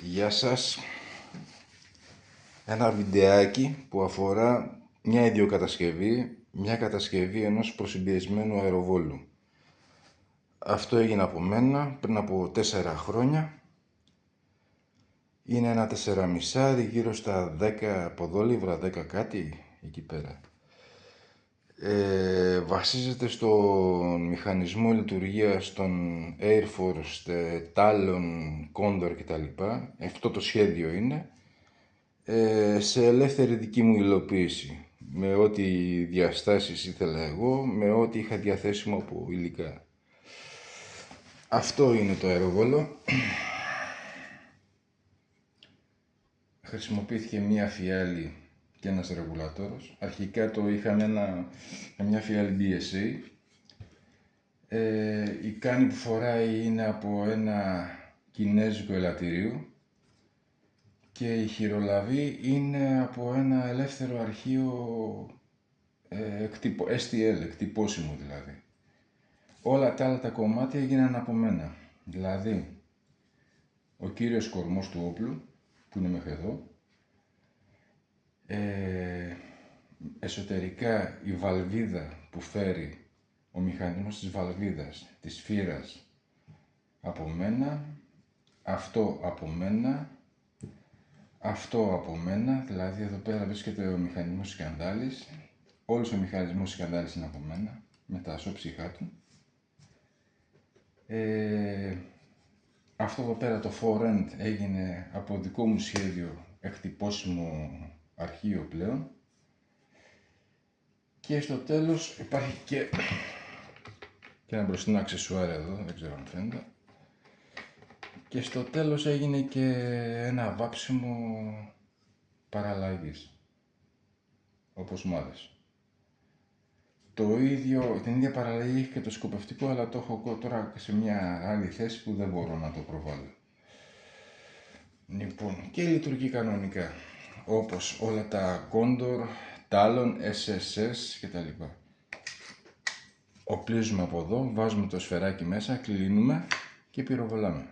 Γεια σας. Ένα βιντεάκι που αφορά μια ιδιοκατασκευή, μια κατασκευή ενός προσυμπιεσμένου αεροβόλου. Αυτό έγινε από μένα πριν από 4 χρόνια. Είναι ένα 4,5, γύρω στα 10 ποδόλιβρα, 10 κάτι εκεί πέρα. Βασίζεται στον μηχανισμό λειτουργίας των Air Force, Talon, Condor κτλ. Αυτό το σχέδιο είναι. Σε ελεύθερη δική μου υλοποίηση, με ό,τι διαστάσεις ήθελα εγώ, με ό,τι είχα διαθέσιμο από υλικά. Αυτό είναι το αεροβόλο. Χρησιμοποιήθηκε μία φιάλη και ένας ρεγουλατόρος. Αρχικά το είχαμε μια φιάλη BSA. Η κάνη που φοράει είναι από ένα κινέζικο ελαττήριο και η χειρολαβή είναι από ένα ελεύθερο αρχείο STL, εκτυπώσιμο δηλαδή. Όλα τα άλλα τα κομμάτια έγιναν από μένα. Δηλαδή, ο κύριος κορμός του όπλου, που είναι μέχρι εδώ, εσωτερικά η βαλβίδα που φέρει, ο μηχανισμός της βαλβίδας, της φύρας, από μένα, αυτό από μένα, αυτό από μένα, δηλαδή εδώ πέρα βρίσκεται ο μηχανισμός σκανδάλης. Όλος ο μηχανισμός σκανδάλης είναι από μένα, με τα ασώψυχά του. Αυτό εδώ πέρα το forend έγινε από δικό μου σχέδιο, εκτυπώσιμο αρχείο πλέον. Και στο τέλος υπάρχει και ένα μπροστινό αξεσουάρ εδώ, δεν ξέρω αν φαίνεται. Και στο τέλος έγινε και ένα βάψιμο παραλλαγής, όπως μου άρεσε. Την ίδια παραλλαγή έχει και το σκοπευτικό, αλλά το έχω τώρα σε μια άλλη θέση που δεν μπορώ να το προβάλλω. Λοιπόν, και λειτουργεί κανονικά, όπως όλα τα Condor, Talon, SSS κτλ. Οπλίζουμε από εδώ, βάζουμε το σφαιράκι μέσα, κλείνουμε και πυροβολάμε.